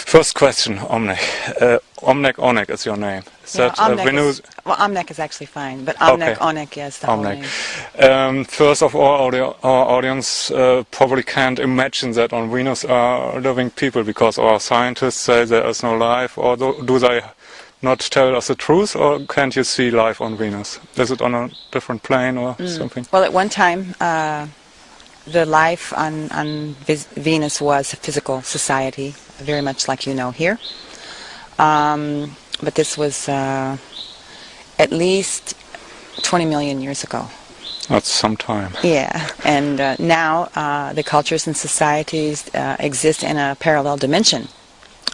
First question, Omnek. Omnek is your name. Is Yeah, that Venus? Omnek is actually fine, but Omnek, Okay. Onek, yes, the whole Omnek. name. First of all, our audience probably can't imagine that on Venus are living people, because our scientists say there is no life, or do they not tell us the truth, or can't you see life on Venus? Is it on a different plane or something? Well, at one time, the life on Venus was a physical society, very much like you know here. But this was at least 20 million years ago. That's some time. Yeah, and now the cultures and societies exist in a parallel dimension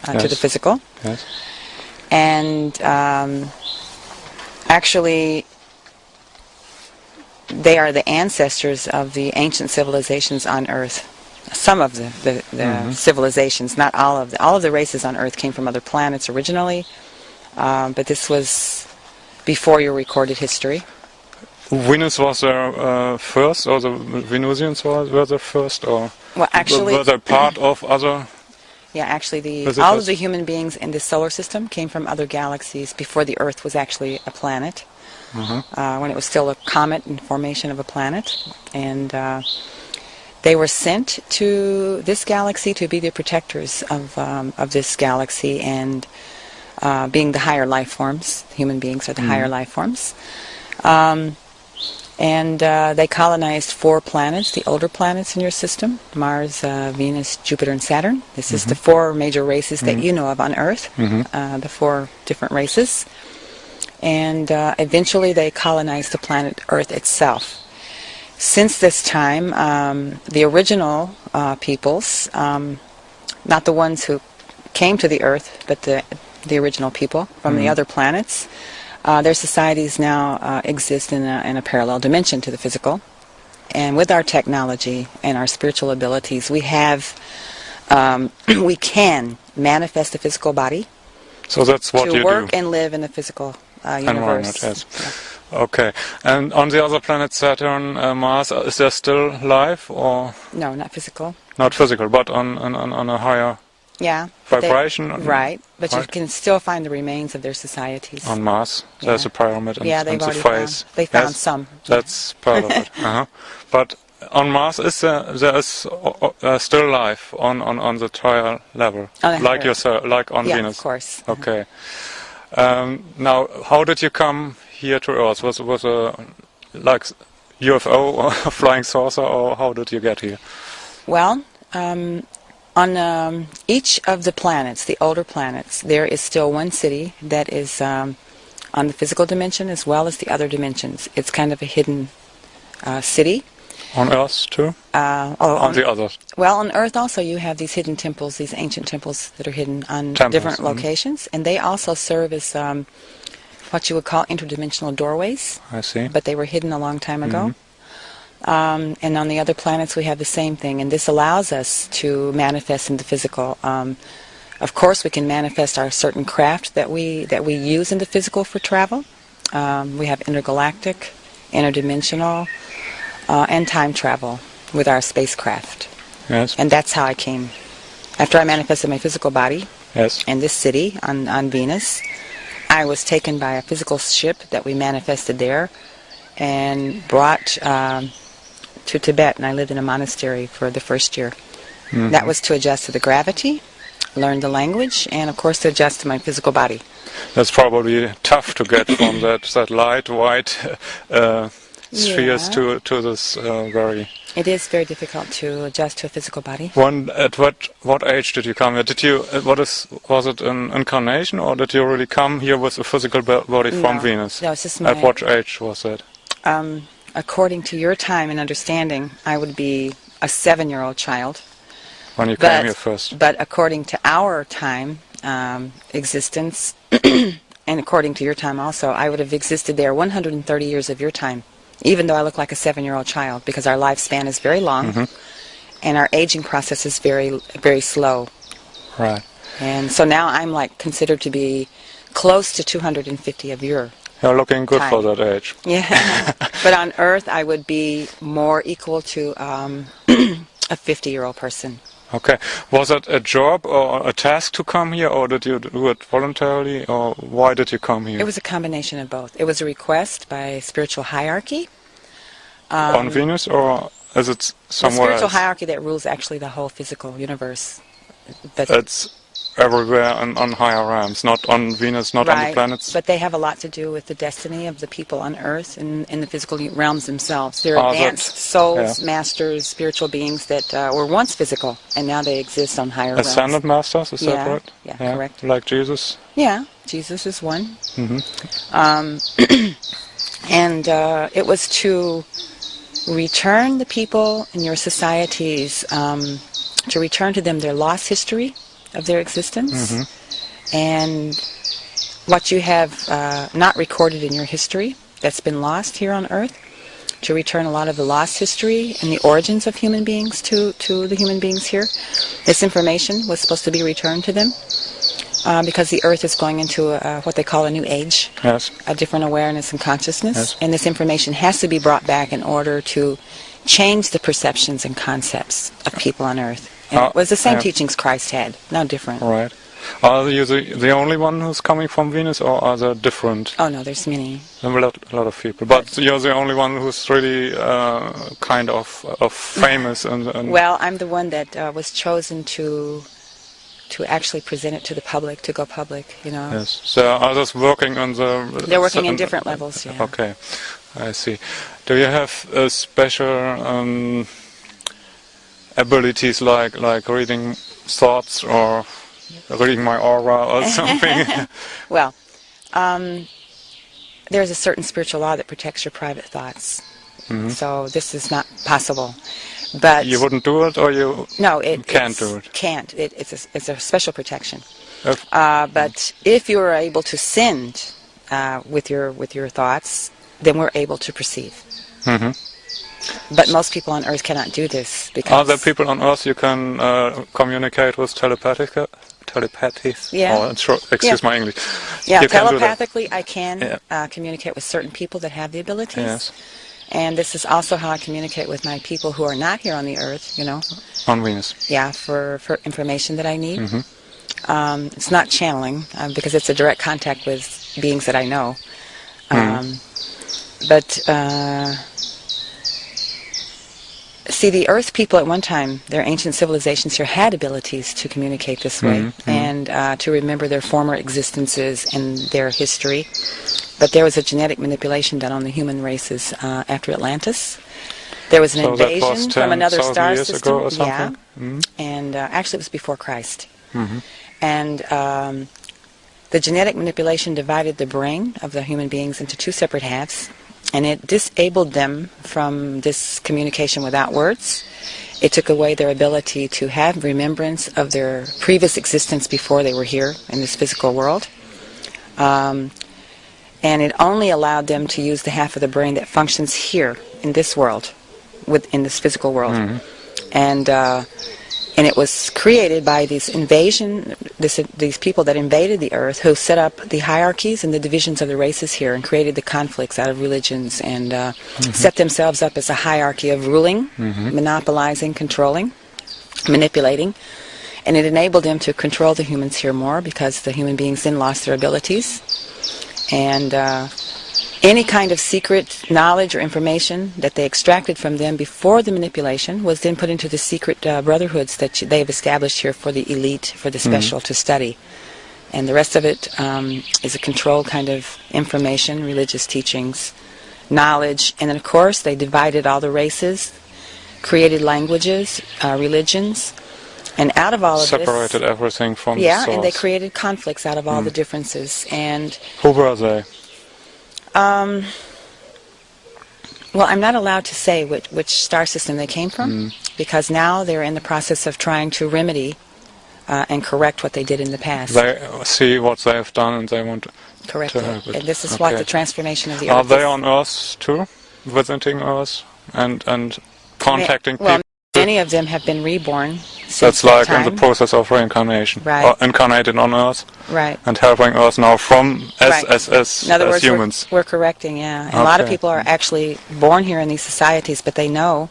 to the physical. Yes. And actually, they are the ancestors of the ancient civilizations on Earth. Some of the civilizations, not all of all of the races on Earth came from other planets originally, but this was before your recorded history. Venus was there first, or the Venusians were the first, or Well, actually, were they part of other? yeah, actually, Visitors? all of the human beings in the solar system came from other galaxies before the Earth was actually a planet. When it was still a comet in formation of a planet, and they were sent to this galaxy to be the protectors of this galaxy, and being the higher life forms. Human beings are the higher life forms. And they colonized 4 planets, the older planets in your system: Mars, Venus, Jupiter, and Saturn. This is the 4 major races that you know of on Earth, the 4 different races. And eventually they colonized the planet Earth itself. Since this time, the original peoples, not the ones who came to the Earth, but the original people from the other planets, their societies now exist in a parallel dimension to the physical. And with our technology and our spiritual abilities, we have, we can manifest the physical body. So that's what you to work do. and live in the physical universe. Environment, yes. Okay. And on the other planet, Saturn, Mars, is there still life, or No, not physical. not physical, but on a higher Yeah. but they- vibration? right. But you Right. can still find the remains of their societies. On Mars, there's Yeah. a pyramid and, Yeah, and they've the already face. found. They found Yes, some. that's part of it. But on Mars, there is still life on the trial level, On like Earth. yourself, like on Yeah, Venus. of course. Okay. Now, how did you come here to Earth? Was a like UFO or a flying saucer, or how did you get here? Well, on each of the planets, the older planets, there is still one city that is on the physical dimension as well as the other dimensions. It's kind of a hidden city. On Earth too? On the others? Well, on Earth also you have these hidden temples, these ancient temples that are hidden on Temples, different locations, and they also serve as what you would call interdimensional doorways, I see. but they were hidden a long time ago. And on the other planets we have the same thing, and this allows us to manifest in the physical. Of course, we can manifest our certain craft that we use in the physical for travel. We have intergalactic, interdimensional, and time travel with our spacecraft. Yes. And that's how I came. After I manifested my physical body Yes. in this city on Venus, I was taken by a physical ship that we manifested there and brought to Tibet, and I lived in a monastery for the first year. That was to adjust to the gravity, learn the language, and of course to adjust to my physical body. That's probably tough to get from that light white spheres Yeah. to this very. It is very difficult to adjust to a physical body. At what age did you come here? Did you was it an incarnation, or did you really come here with a physical body from No. Venus? No, it's just At what age was that? According to your time and understanding, I would be a 7-year-old child. When you came here first? But according to our time existence, and according to your time also, I would have existed there 130 years of your time, even though I look like a 7-year-old child, because our lifespan is very long, and our aging process is very, very slow. Right. And so now I'm like considered to be close to 250 of your. You're looking good time. for that age. Yeah. But on Earth, I would be more equal to a 50-year-old person. Okay. Was it a job or a task to come here, or did you do it voluntarily, or why did you come here? It was a combination of both. It was a request by spiritual hierarchy. On Venus, or is it somewhere spiritual else? hierarchy that rules actually the whole physical universe. But It's everywhere on higher realms, not on Venus, not on the planets. But they have a lot to do with the destiny of the people on Earth and in the physical realms themselves. They're Ah, advanced souls, masters, spiritual beings that were once physical, and now they exist on higher realms. Ascended masters, is that right? Yeah, correct. Like Jesus? Yeah, Jesus is one. Mm-hmm. And it was to return the people in your societies, to return to them their lost history of their existence, and what you have not recorded in your history that's been lost here on Earth, to return a lot of the lost history and the origins of human beings to the human beings here. This information was supposed to be returned to them because the Earth is going into what they call a new age, a different awareness and consciousness, and this information has to be brought back in order to change the perceptions and concepts of people on Earth. And it was the same teachings Christ had, no different. Right. Are you the only one who's coming from Venus, or are there different? Oh no, there's many. A lot of people, but you're the only one who's really kind of famous. And well, I'm the one that was chosen to actually present it to the public, to go public. You know. Yes. So are others working on the? They're working in different levels. Yeah. Okay, I see. Do you have a special abilities like reading thoughts or reading my aura or something? Well, there's a certain spiritual law that protects your private thoughts. So this is not possible. But you wouldn't do it, or you can't do it? Can't. It's a special protection. But if you are able to send with your thoughts, then we're able to perceive. But most people on Earth cannot do this because... Are there people on Earth you can communicate with telepathy? Yeah. Oh, excuse my English. Yeah, you telepathically I can communicate with certain people that have the abilities. Yes. And this is also how I communicate with my people who are not here on the Earth, you know. On Venus. Yeah, for information that I need. It's not channeling because it's a direct contact with beings that I know. But... see, the Earth people at one time, their ancient civilizations here had abilities to communicate this way and to remember their former existences and their history. But there was a genetic manipulation done on the human races after Atlantis. There was an invasion from another star system. Ago or something? And actually it was before Christ. And the genetic manipulation divided the brain of the human beings into two separate halves. And it disabled them from this communication without words. It took away their ability to have remembrance of their previous existence before they were here in this physical world. And it only allowed them to use the half of the brain that functions here in this world, in this physical world. And it was created by these these people that invaded the Earth, who set up the hierarchies and the divisions of the races here and created the conflicts out of religions and set themselves up as a hierarchy of ruling, monopolizing, controlling, manipulating. And it enabled them to control the humans here more because the human beings then lost their abilities. And any kind of secret knowledge or information that they extracted from them before the manipulation was then put into the secret brotherhoods that they have established here for the elite, for the special to study. And the rest of it is a controlled kind of information, religious teachings, knowledge. And then, of course, they divided all the races, created languages, religions. And out of all of this... Separated everything from the source. Yeah, and they created conflicts out of all the differences. And who were they? Well, I'm not allowed to say which star system they came from, because now they're in the process of trying to remedy and correct what they did in the past. They see what they have done and they want to correct help it. it. And this is what the transformation of the Are Earth they is. on Earth too, visiting Earth and contacting people? Well, many of them have been reborn. That's like in the process of reincarnation, or incarnated on Earth, and helping Earth now from as in other words, humans. We're correcting, yeah. And a lot of people are actually born here in these societies, but they know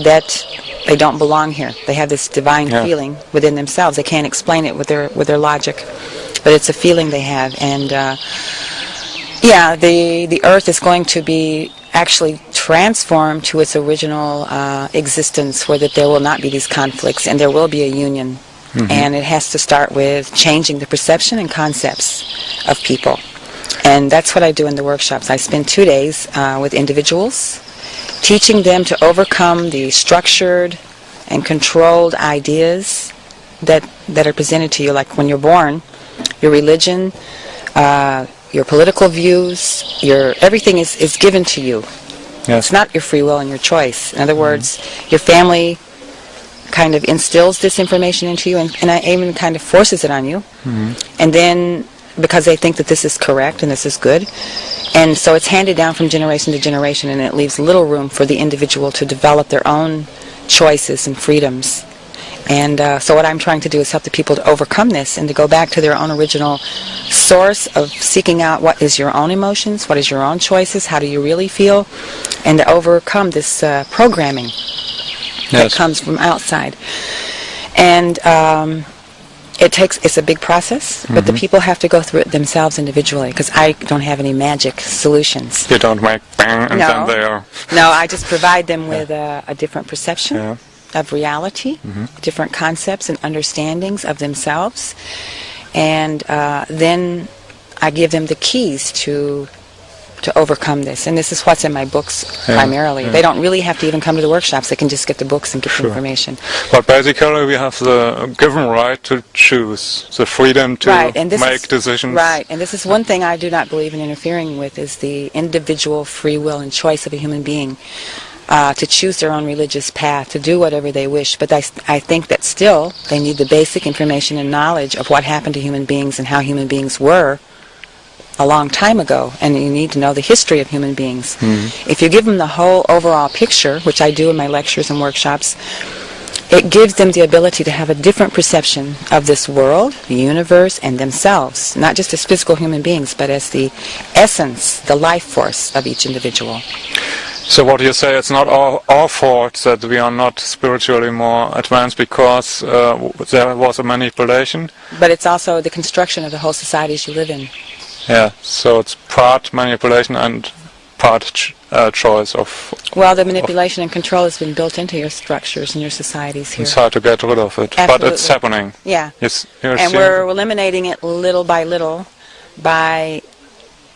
that they don't belong here. They have this divine feeling within themselves. They can't explain it with their logic, but it's a feeling they have. And the Earth is going to be actually transformed to its original existence, where that there will not be these conflicts and there will be a union. Mm-hmm. And it has to start with changing the perception and concepts of people. And that's what I do in the workshops. I spend 2 days with individuals, teaching them to overcome the structured and controlled ideas that are presented to you. Like when you're born, your religion, your political views, everything is given to you. Yes. It's not your free will and your choice. In other words, your family kind of instills this information into you and even kind of forces it on you. Mm-hmm. And then, because they think that this is correct and this is good, and so it's handed down from generation to generation, and it leaves little room for the individual to develop their own choices and freedoms. And so what I'm trying to do is help the people to overcome this and to go back to their own original source of seeking out what is your own emotions, what is your own choices, how do you really feel, and to overcome this programming that comes from outside. And it's a big process, but the people have to go through it themselves individually, because I don't have any magic solutions. You don't make bang and then they are... No, I just provide them with a different perception of reality, different concepts and understandings of themselves, and then I give them the keys to overcome this. And this is what's in my books primarily. They don't really have to even come to the workshops. They can just get the books and get the information. But basically we have the given right to choose, the freedom to make decisions. Right, and this is one thing I do not believe in interfering with, is the individual free will and choice of a human being. To choose their own religious path, to do whatever they wish. But I think that still they need the basic information and knowledge of what happened to human beings and how human beings were a long time ago. And you need to know the history of human beings. If you give them the whole overall picture, which I do in my lectures and workshops, it gives them the ability to have a different perception of this world, the universe, and themselves, not just as physical human beings, but as the essence, the life force of each individual. So what you say, it's not our fault that we are not spiritually more advanced because there was a manipulation? But it's also the construction of the whole societies you live in. Yeah, so it's part manipulation and part choice of... Well, the manipulation and control has been built into your structures and your societies here. It's hard to get rid of it, Absolutely. But it's happening. Yeah, and we're eliminating it little by little by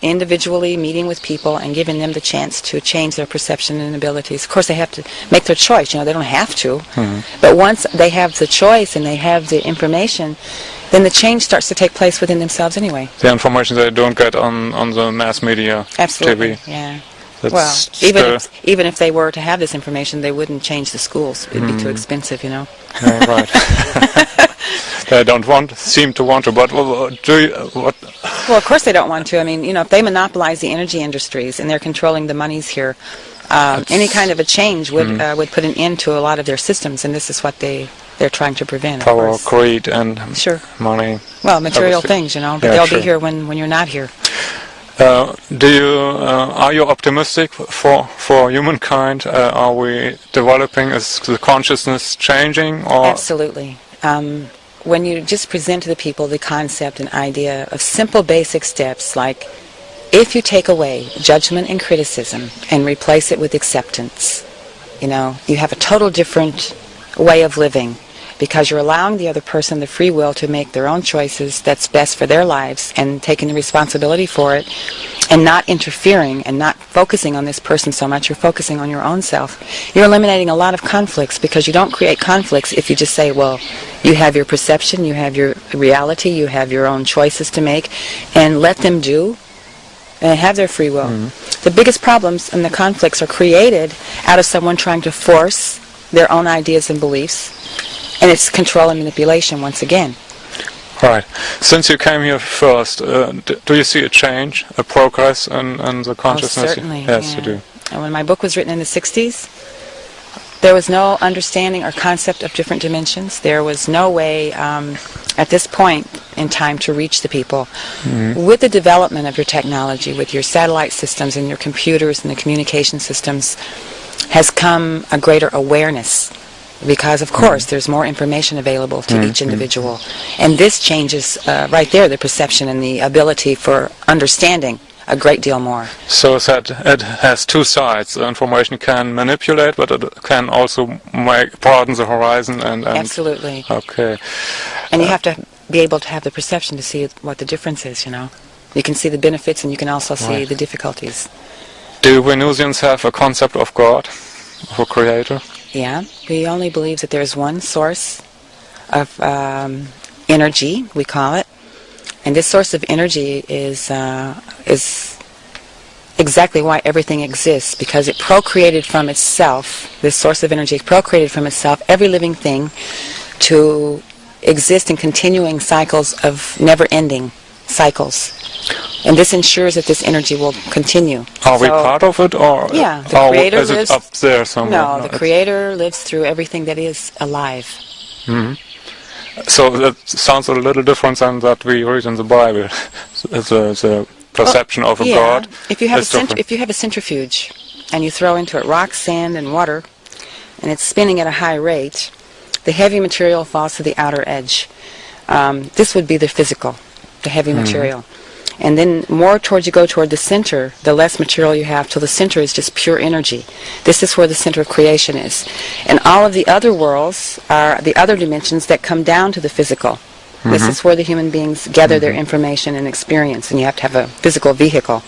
individually meeting with people and giving them the chance to change their perception and abilities. Of course, they have to make their choice. They don't have to. But once they have the choice and they have the information, then the change starts to take place within themselves anyway. The information they don't get on the mass media. Absolutely, TV. yeah. That's well, even if they were to have this information, they wouldn't change the schools. It'd be too expensive, Yeah, right. They seem to want to, but what? Well, of course they don't want to. I mean, if they monopolize the energy industries and they're controlling the monies here, any kind of a change would put an end to a lot of their systems, and this is what they're trying to prevent. Power, greed, and money. Well, material things, but they'll be here when you're not here. Are you optimistic for humankind? Are we developing? Is the consciousness changing? Or? Absolutely. When you just present to the people the concept and idea of simple basic steps, like if you take away judgment and criticism and replace it with acceptance, you have a total different way of living, because you're allowing the other person the free will to make their own choices that's best for their lives and taking the responsibility for it, and not interfering and not focusing on this person so much. You're focusing on your own self. You're eliminating a lot of conflicts, because you don't create conflicts if you just say, well, you have your perception, you have your reality, you have your own choices to make, and let them do and have their free will. The biggest problems and the conflicts are created out of someone trying to force their own ideas and beliefs. And it's control and manipulation once again. Right. Since you came here first, do you see a change, a progress in the consciousness? Oh, certainly. Yes, you do. And when my book was written in the 60s, there was no understanding or concept of different dimensions. There was no way at this point in time to reach the people. With the development of your technology, with your satellite systems and your computers and the communication systems, has come a greater awareness because, of course, there's more information available to each individual. And this changes, right there, the perception and the ability for understanding a great deal more. So that it has two sides. The information can manipulate, but it can also broaden the horizon. And Absolutely. Okay. And you have to be able to have the perception to see what the difference is, you know. You can see the benefits and you can also see the difficulties. Do Venusians have a concept of God, of a creator? Yeah, we only believe that there's one source of energy, we call it. And this source of energy is exactly why everything exists, because it procreated from itself, this source of energy procreated from itself every living thing to exist in continuing cycles of never-ending cycles. And this ensures that this energy will continue. Are we part of it, or yeah, the Creator is lives, it up there somewhere? No, the Creator lives through everything that is alive. So that sounds a little different than that we read in the Bible. the perception of a God. If you have a centrifuge and you throw into it rock, sand, and water, and it's spinning at a high rate, the heavy material falls to the outer edge. This would be the physical, the heavy material. And then more towards you go toward the center, the less material you have, till the center is just pure energy. This is where the center of creation is. And all of the other worlds are the other dimensions that come down to the physical. This is where the human beings gather their information and experience, and you have to have a physical vehicle.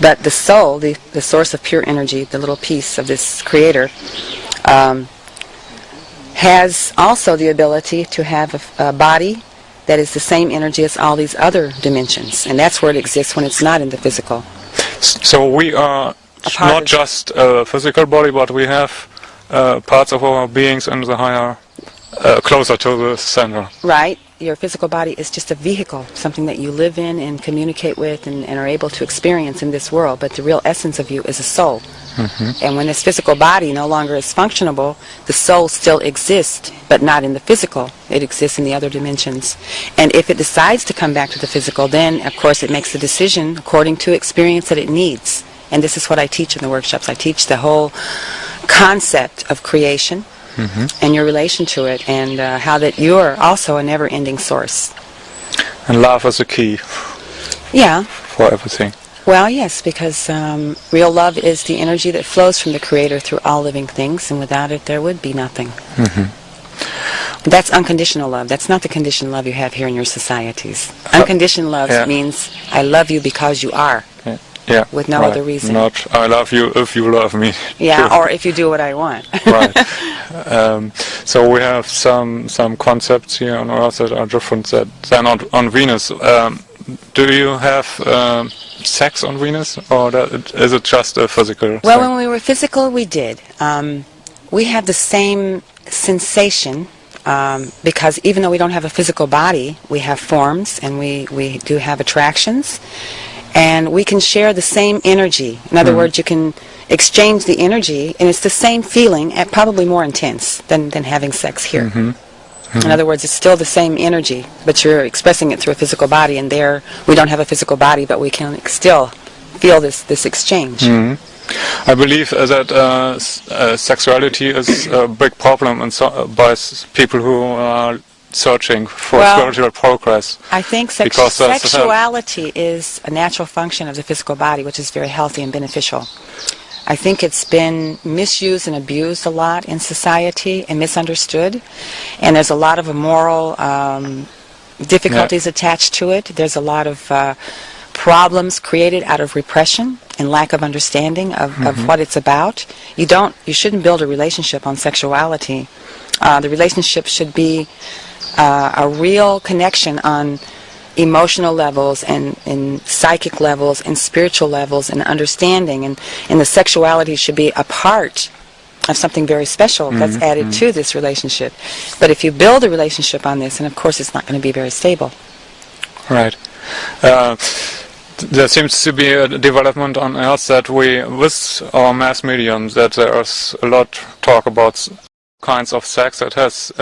But the soul, the source of pure energy, the little piece of this Creator, has also the ability to have a body that is the same energy as all these other dimensions, and that's where it exists when it's not in the physical. So we are not just a physical body, but we have parts of our beings in the higher, closer to the center. Right. Your physical body is just a vehicle, something that you live in and communicate with and are able to experience in this world, but the real essence of you is a soul. And when this physical body no longer is functionable, the soul still exists, but not in the physical. It exists in the other dimensions. And if it decides to come back to the physical, then, of course, it makes the decision according to experience that it needs. And this is what I teach in the workshops. I teach the whole concept of creation and your relation to it, and how that you're also a never-ending source. And love is the key. Yeah. For everything. Well, yes, because real love is the energy that flows from the Creator through all living things, and without it there would be nothing. That's unconditional love. That's not the conditioned love you have here in your societies. Unconditional love means I love you because you are, with no other reason. Not I love you if you love me. Yeah, or if you do what I want. Right. So we have some concepts here on Earth that are different than on Venus. Do you have sex on Venus, or is it just a physical Well, thing? when we were physical, we did. We have the same sensation, because even though we don't have a physical body, we have forms, and we do have attractions, and we can share the same energy. In other words, you can exchange the energy, and it's the same feeling, and probably more intense than having sex here. In other words, it's still the same energy, but you're expressing it through a physical body, and there we don't have a physical body, but we can still feel this exchange. I believe that sexuality is a big problem by people who are searching for spiritual progress. I think sexuality is a natural function of the physical body, which is very healthy and beneficial. I think it's been misused and abused a lot in society and misunderstood, and there's a lot of moral difficulties attached to it. There's a lot of problems created out of repression and lack of understanding of what it's about. You shouldn't build a relationship on sexuality. The relationship should be a real connection on emotional levels and psychic levels and spiritual levels and understanding, and the sexuality should be a part of something very special that's added to this relationship. But if you build a relationship on this, and of course it's not going to be very stable. Right. There seems to be a development on Earth that with our mass medium, that there's a lot talk about kinds of sex that has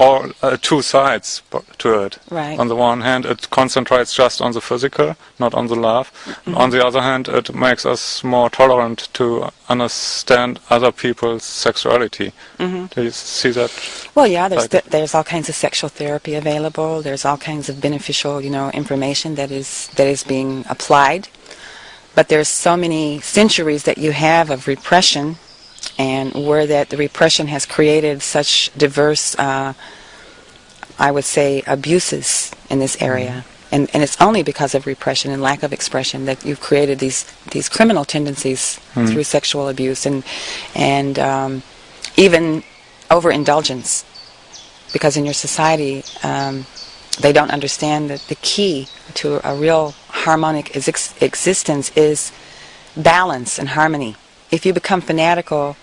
all two sides to it. Right. On the one hand, it concentrates just on the physical, not on the love. On the other hand, it makes us more tolerant to understand other people's sexuality. Do you see that? Well, yeah, there's all kinds of sexual therapy available. There's all kinds of beneficial, information that is being applied. But there's so many centuries that you have of repression, and where that the repression has created such diverse, I would say, abuses in this area. And it's only because of repression and lack of expression that you've created these criminal tendencies through sexual abuse and even overindulgence. Because in your society, they don't understand that the key to a real harmonic existence is balance and harmony. If you become fanatical,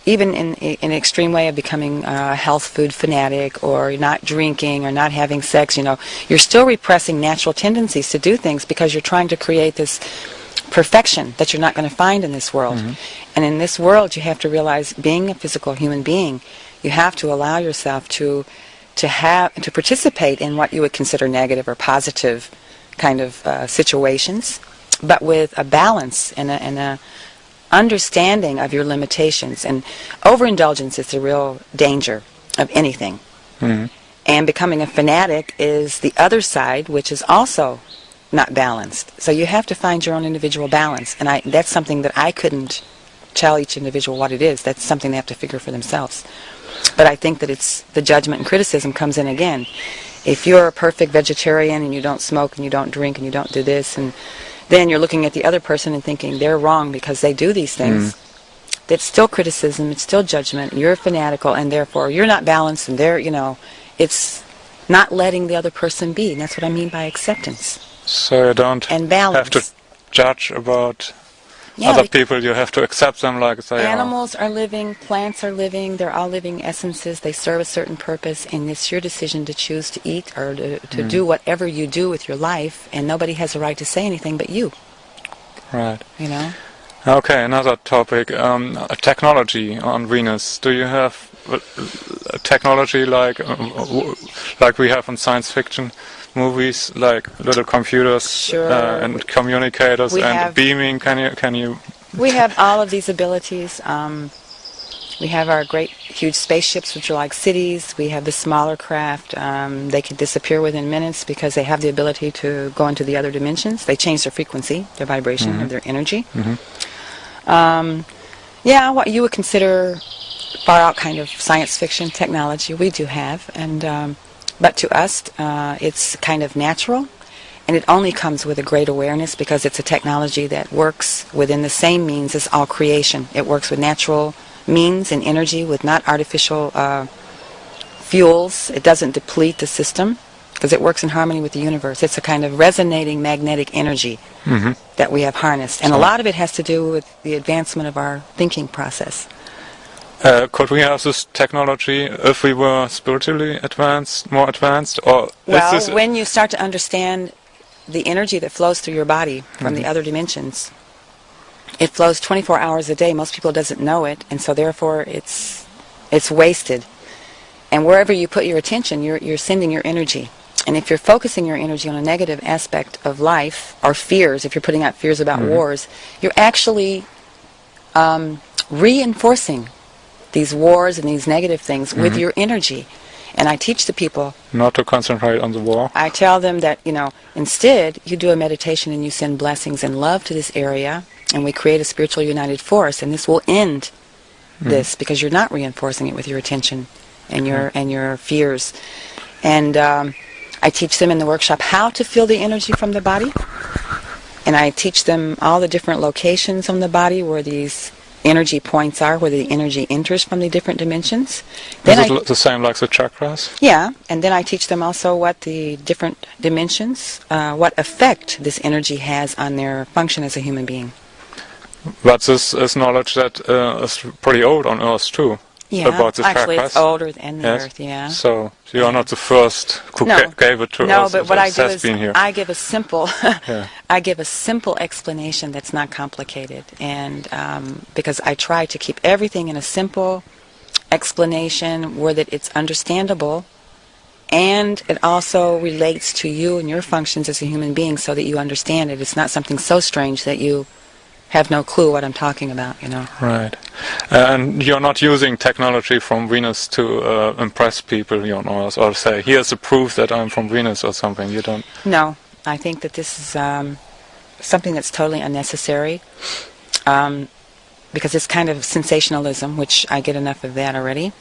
even in an extreme way of becoming a health food fanatic, or not drinking or not having sex, you're still repressing natural tendencies to do things because you're trying to create this perfection that you're not going to find in this world. And in this world, you have to realize, being a physical human being, you have to allow yourself to participate in what you would consider negative or positive kind of situations, but with a balance and a understanding of your limitations. And overindulgence is the real danger of anything. And becoming a fanatic is the other side, which is also not balanced. So you have to find your own individual balance. And that's something that I couldn't tell each individual what it is. That's something they have to figure for themselves. But I think that it's the judgment and criticism comes in again. If you're a perfect vegetarian and you don't smoke and you don't drink and you don't do this, and then you're looking at the other person and thinking they're wrong because they do these things, that's still criticism, it's still judgment. You're fanatical, and therefore you're not balanced, and it's not letting the other person be. And that's what I mean by acceptance. So you don't have to judge about other people. You have to accept them like they are. Animals are living, plants are living, they're all living essences. They serve a certain purpose, and it's your decision to choose to eat or to do whatever you do with your life, and nobody has a right to say anything but you. Right. Okay, another topic, technology on Venus. Do you have technology like we have in science fiction movies, like little computers and communicators and beaming? Can you? We have all of these abilities. We have our great, huge spaceships, which are like cities. We have the smaller craft. They can disappear within minutes because they have the ability to go into the other dimensions. They change their frequency, their vibration, or their energy. What you would consider far out kind of science fiction technology, we do have, and but to us, it's kind of natural, and it only comes with a great awareness because it's a technology that works within the same means as all creation. It works with natural means and energy, with not artificial fuels. It doesn't deplete the system because it works in harmony with the universe. It's a kind of resonating magnetic energy that we have harnessed, and a lot of it has to do with the advancement of our thinking process. Could we have this technology if we were spiritually more advanced, or when you start to understand the energy that flows through your body from the other dimensions, it flows 24 hours a day. Most people doesn't know it, and so therefore it's wasted. And wherever you put your attention, you're sending your energy. And if you're focusing your energy on a negative aspect of life, or fears, if you're putting out fears about wars, you're actually reinforcing these wars and these negative things with your energy. And I teach the people not to concentrate on the war. I tell them that, instead you do a meditation and you send blessings and love to this area, and we create a spiritual united force, and this will end this because you're not reinforcing it with your attention and your fears. And I teach them in the workshop how to feel the energy from the body, and I teach them all the different locations on the body where these energy points are, where the energy enters from the different dimensions. Is it the same like the chakras? Yeah, and then I teach them also what the different dimensions, what effect this energy has on their function as a human being. But this is knowledge that is pretty old on Earth too. Yeah, about the actually chakras. it's older than the Earth, yeah. So you are not the first who gave it to us. No, but what I do is here. I give a simple, I give a simple explanation that's not complicated, and because I try to keep everything in a simple explanation where that it's understandable, and it also relates to you and your functions as a human being so that you understand it. It's not something so strange that you have no clue what I'm talking about, you know. Right. And you're not using technology from Venus to impress people, you know, or say, here's the proof that I'm from Venus or something. You don't... No. I think that this is something that's totally unnecessary because it's kind of sensationalism, which I get enough of that already.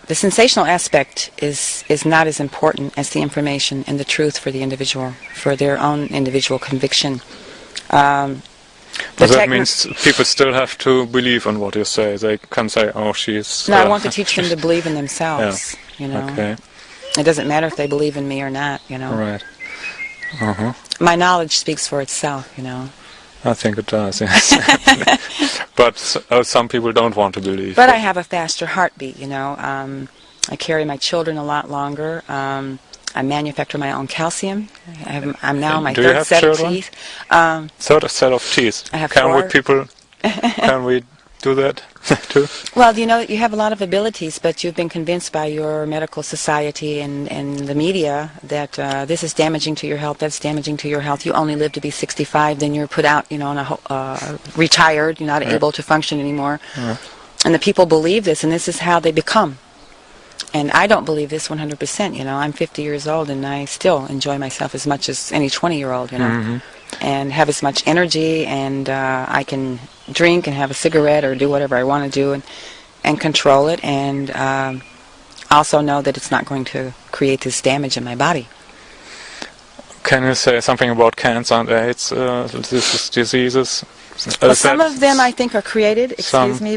The sensational aspect is not as important as the information and the truth for the individual, for their own individual conviction. But that means people still have to believe in what you say. They can say, oh, she's... No, I want to teach them to believe in themselves, yeah. you know. Okay. It doesn't matter if they believe in me or not, you know. Right. Uh-huh. My knowledge speaks for itself, you know. I think it does, yes. But some people don't want to believe. But I have a faster heartbeat, you know. I carry my children a lot longer. I manufacture my own calcium. I'm now on my third set of teeth. Third set of teeth. I have Can four. we people? Can we do that too? Well, you know, you have a lot of abilities, but you've been convinced by your medical society and the media that this is damaging to your health, that's damaging to your health. You only live to be 65, then you're put out, you know, on a retired, you're not able to function anymore. And the people believe this, and this is how they become. And I don't believe this 100%, you know. I'm 50 years old, and I still enjoy myself as much as any 20-year-old, you know, and have as much energy, and I can drink and have a cigarette or do whatever I want to do and control it, and also know that it's not going to create this damage in my body. Can you say something about cancer and AIDS, diseases? Well, some of them I think are created,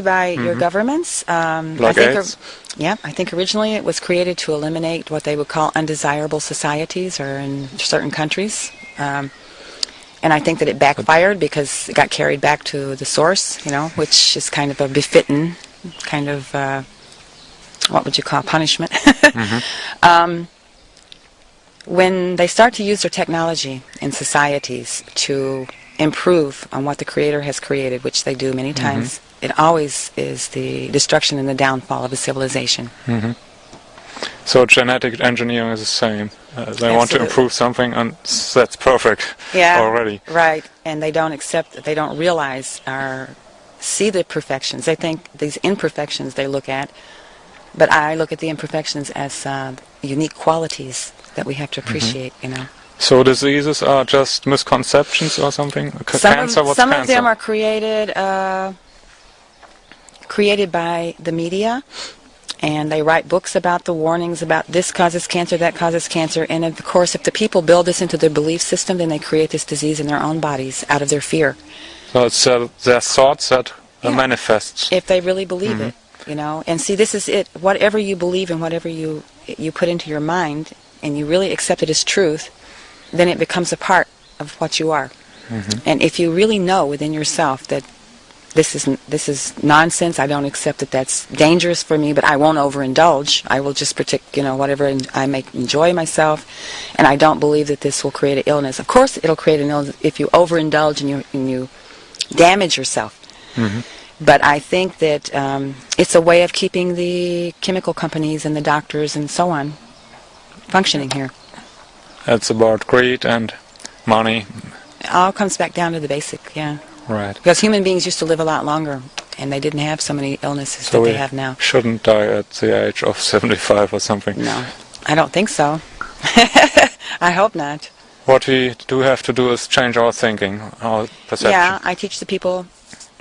by your governments. Like AIDS? I think originally it was created to eliminate what they would call undesirable societies or in certain countries. And I think that it backfired because it got carried back to the source, you know, which is kind of a befitting kind of, what would you call, punishment. When they start to use their technology in societies to improve on what the Creator has created, which they do many times, it always is the destruction and the downfall of a civilization. So genetic engineering is the same. They want to improve something, and that's perfect already. Right, and they don't realize see the perfections. They think these imperfections they look at, but I look at the imperfections as unique qualities that we have to appreciate, you know. So diseases are just misconceptions or something? Some of them are created by the media, and they write books about the warnings about this causes cancer, that causes cancer, and of course if the people build this into their belief system, then they create this disease in their own bodies out of their fear. So it's their thoughts that manifests. If they really believe it, you know. And see, this is it. Whatever you believe and whatever you put into your mind, and you really accept it as truth, then it becomes a part of what you are. And if you really know within yourself that this is nonsense, I don't accept that that's dangerous for me, but I won't overindulge. I will just protect, you know, whatever, and I may enjoy myself, and I don't believe that this will create an illness. Of course, it'll create an illness if you overindulge and you damage yourself. But I think that it's a way of keeping the chemical companies and the doctors and so on functioning here. It's about greed and money. It all comes back down to the basic, Right. Because human beings used to live a lot longer, and they didn't have so many illnesses that they have now. Shouldn't die at the age of 75 or something. No, I don't think so. I hope not. What we do have to do is change our thinking, our perception. Yeah, I teach the people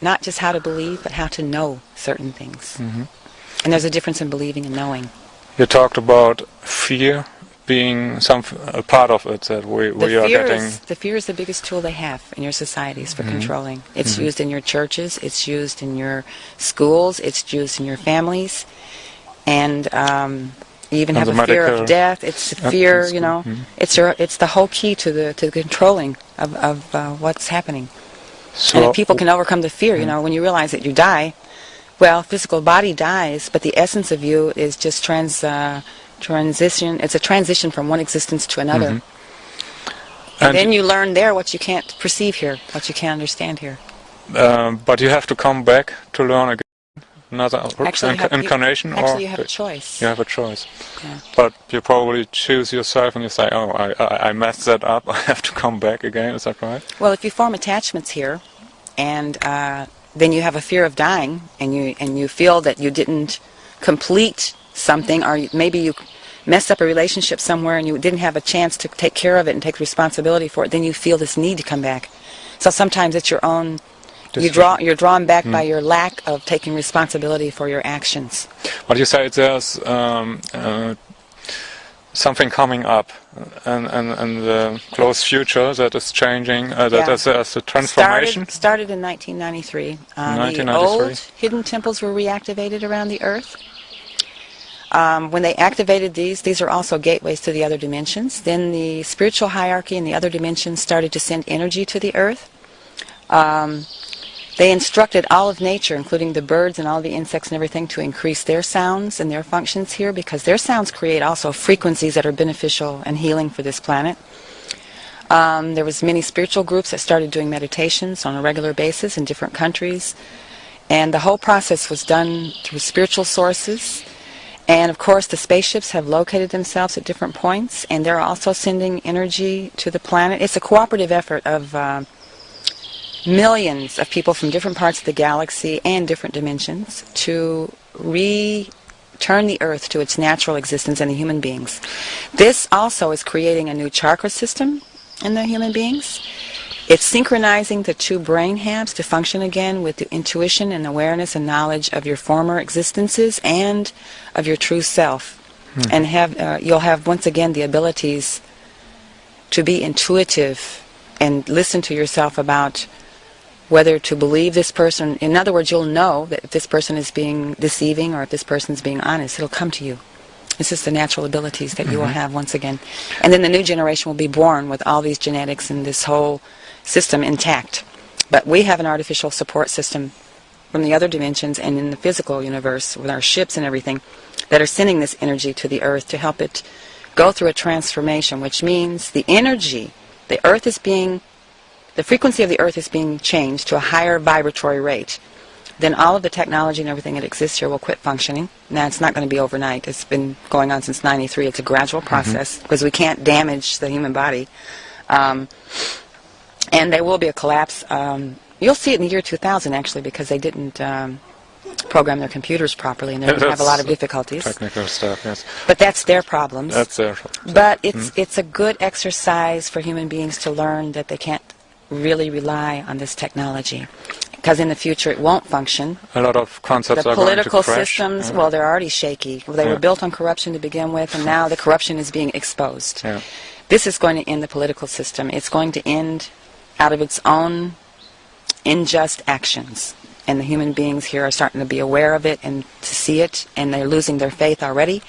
not just how to believe, but how to know certain things. And there's a difference in believing and knowing. You talked about fear being a part of it, that we are getting... The fear is the biggest tool they have in your societies for controlling. It's used in your churches, it's used in your schools, it's used in your families, and you even have a fear of death. It's a fear, you know. It's the whole key to the controlling of what's happening. So, and if people can overcome the fear, you know, when you realize that you die, well, physical body dies, but the essence of you is just transition. It's a transition from one existence to another. And then you learn there what you can't perceive here, what you can't understand here. But you have to come back to learn again. another incarnation? Actually, you have a choice. You have a choice. Yeah. But you probably choose yourself and you say, oh, I messed that up, I have to come back again, is that right? Well, if you form attachments here, and then you have a fear of dying, and you feel that you didn't complete something, or maybe you messed up a relationship somewhere and you didn't have a chance to take care of it and take responsibility for it, then you feel this need to come back. So sometimes it's your own, you're drawn back by your lack of taking responsibility for your actions. But you say there's something coming up and the close future that is changing, there's a transformation? Started in 1993. 1993. The old hidden temples were reactivated around the earth. When they activated these are also gateways to the other dimensions. Then the spiritual hierarchy in the other dimensions started to send energy to the earth. They instructed all of nature, including the birds and all the insects and everything, to increase their sounds and their functions here, because their sounds create also frequencies that are beneficial and healing for this planet. There was many spiritual groups that started doing meditations on a regular basis in different countries. And the whole process was done through spiritual sources. And of course the spaceships have located themselves at different points, and they're also sending energy to the planet. It's a cooperative effort of millions of people from different parts of the galaxy and different dimensions to return the Earth to its natural existence and the human beings. This also is creating a new chakra system in the human beings. It's synchronizing the two brain halves to function again with the intuition and awareness and knowledge of your former existences and of your true self. And you'll have once again the abilities to be intuitive and listen to yourself about whether to believe this person. In other words, you'll know that if this person is being deceiving or if this person's being honest. It'll come to you. This is the natural abilities that you will have once again. And then the new generation will be born with all these genetics and this whole system intact. But we have an artificial support system from the other dimensions and in the physical universe with our ships and everything that are sending this energy to the Earth to help it go through a transformation, which means the energy, the frequency of the Earth is being changed to a higher vibratory rate. Then all of the technology and everything that exists here will quit functioning. Now, it's not going to be overnight. It's been going on since '93. It's a gradual process because we can't damage the human body. And there will be a collapse. You'll see it in the year 2000, actually, because they didn't program their computers properly, and they're going to have a lot of difficulties. Technical stuff, yes. But that's their problems. That's their problem. But it's a good exercise for human beings to learn that they can't really rely on this technology, because in the future it won't function. A lot of concepts are going to crash. The political systems, well, they're already shaky. They were built on corruption to begin with, and now the corruption is being exposed. This is going to end the political system. It's going to end out of its own unjust actions. And the human beings here are starting to be aware of it and to see it, and they're losing their faith already.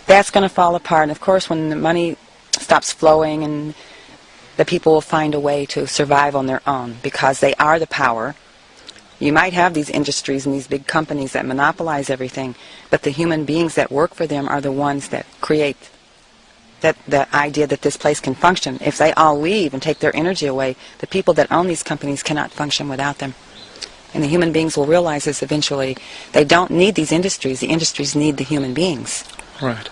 That's going to fall apart. And of course, when the money stops flowing, and the people will find a way to survive on their own because they are the power. You might have these industries and these big companies that monopolize everything, but the human beings that work for them are the ones that create the idea that this place can function. If they all leave and take their energy away, the people that own these companies cannot function without them. And the human beings will realize this eventually. They don't need these industries. The industries need the human beings. Right.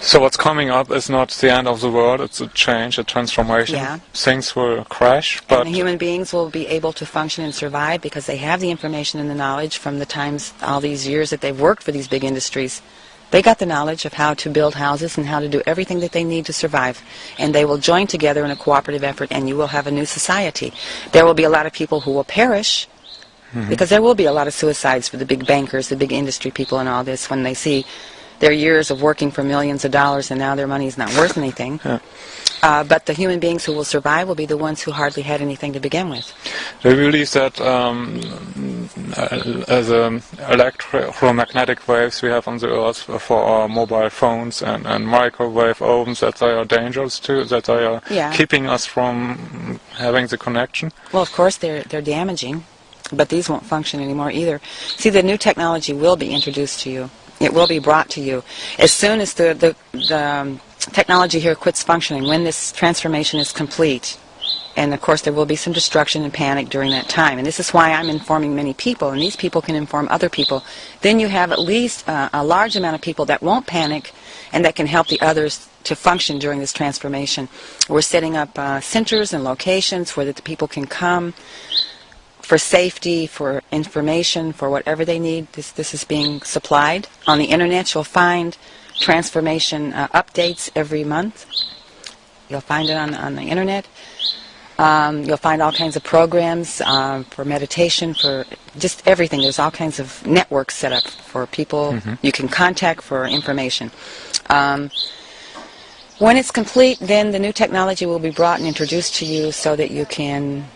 So what's coming up is not the end of the world. It's a change, a transformation. Yeah. Things will crash, but and the human beings will be able to function and survive because they have the information and the knowledge from the times, all these years that they've worked for these big industries. They got the knowledge of how to build houses and how to do everything that they need to survive. And they will join together in a cooperative effort, and you will have a new society. There will be a lot of people who will perish, because there will be a lot of suicides for the big bankers, the big industry people and all this, when they see their years of working for millions of dollars and now their money is not worth anything. But the human beings who will survive will be the ones who hardly had anything to begin with. They believe that as electromagnetic waves we have on the Earth for our mobile phones and microwave ovens, that they are dangerous too, that they are keeping us from having the connection. Well, of course they're damaging, but these won't function anymore either. See, the new technology will be introduced to you. It will be brought to you. As soon as the technology here quits functioning, when this transformation is complete, And of course there will be some destruction and panic during that time. And this is why I'm informing many people, and these people can inform other people. Then you have at least a large amount of people that won't panic and that can help the others to function during this transformation. We're setting up centers and locations where the people can come for safety, for information, for whatever they need. This is being supplied. On the internet you'll find transformation updates every month. You'll find it on the internet. You'll find all kinds of programs for meditation, for just everything. There's all kinds of networks set up for people you can contact for information. When it's complete, then the new technology will be brought and introduced to you so that you can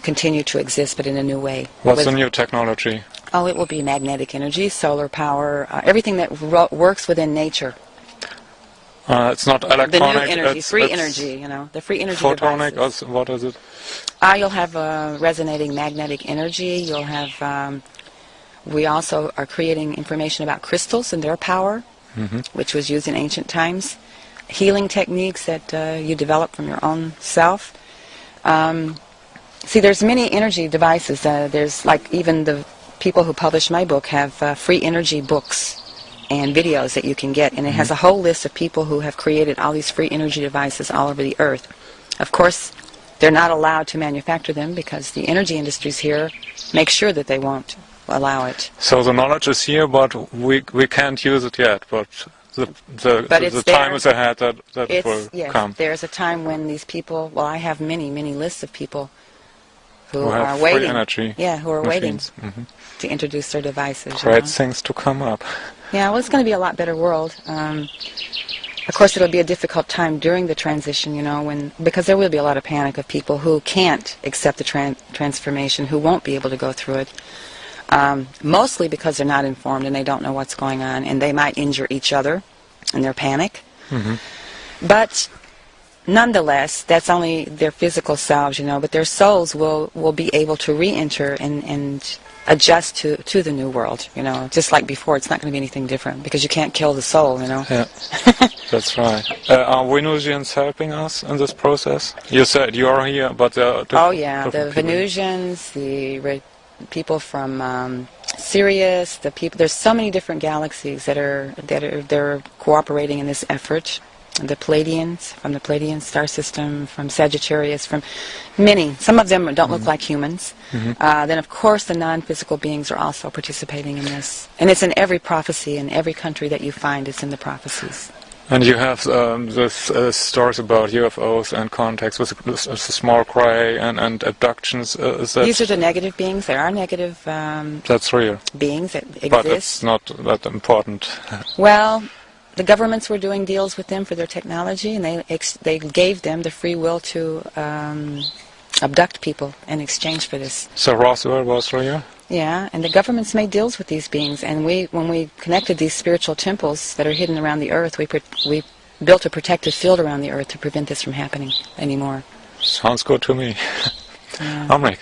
continue to exist, but in a new way. What's the new technology? Oh, it will be magnetic energy, solar power, everything that works within nature. It's not electronic. The new energy, it's free energy, the free energy photonic, devices. what is it? You'll have resonating magnetic energy. You'll have. We also are creating information about crystals and their power, which was used in ancient times. Healing techniques that you develop from your own self. See, there's many energy devices. There's like even the people who publish my book have free energy books and videos that you can get, and it has a whole list of people who have created all these free energy devices all over the earth. Of course, they're not allowed to manufacture them because the energy industries here make sure that they won't allow it. So the knowledge is here, but we can't use it yet. But the time is ahead that it will come. There's a time when these people. Well, I have many lists of people who have are free waiting. Energy who are machines. waiting to introduce their devices. Great things to come up. Yeah, well, it's going to be a lot better world. Of course, it'll be a difficult time during the transition, because there will be a lot of panic of people who can't accept the transformation, who won't be able to go through it. Mostly because they're not informed and they don't know what's going on, and they might injure each other in their panic. But nonetheless, that's only their physical selves, but their souls will be able to re-enter and adjust to the new world, just like before. It's not going to be anything different because you can't kill the soul, Yeah, that's right. Are Venusians helping us in this process? You said you are here, but there are oh yeah, the Venusians, the people from Sirius, the people. There's so many different galaxies that are cooperating in this effort. The Pleiadians, from the Pleiadian star system, from Sagittarius, from many. Some of them don't look like humans. Then, of course, the non-physical beings are also participating in this. And it's in every prophecy, in every country that you find, it's in the prophecies. And you have this stories about UFOs and contacts with a small cray and abductions. These are the negative beings. There are negative that's real. beings that exist. But it's not that important. Well, the governments were doing deals with them for their technology, and they gave them the free will to abduct people in exchange for this. So Roswell was real? Yeah, and the governments made deals with these beings, and when we connected these spiritual temples that are hidden around the earth, we built a protective field around the earth to prevent this from happening anymore. Sounds good to me. Yeah. Amrik,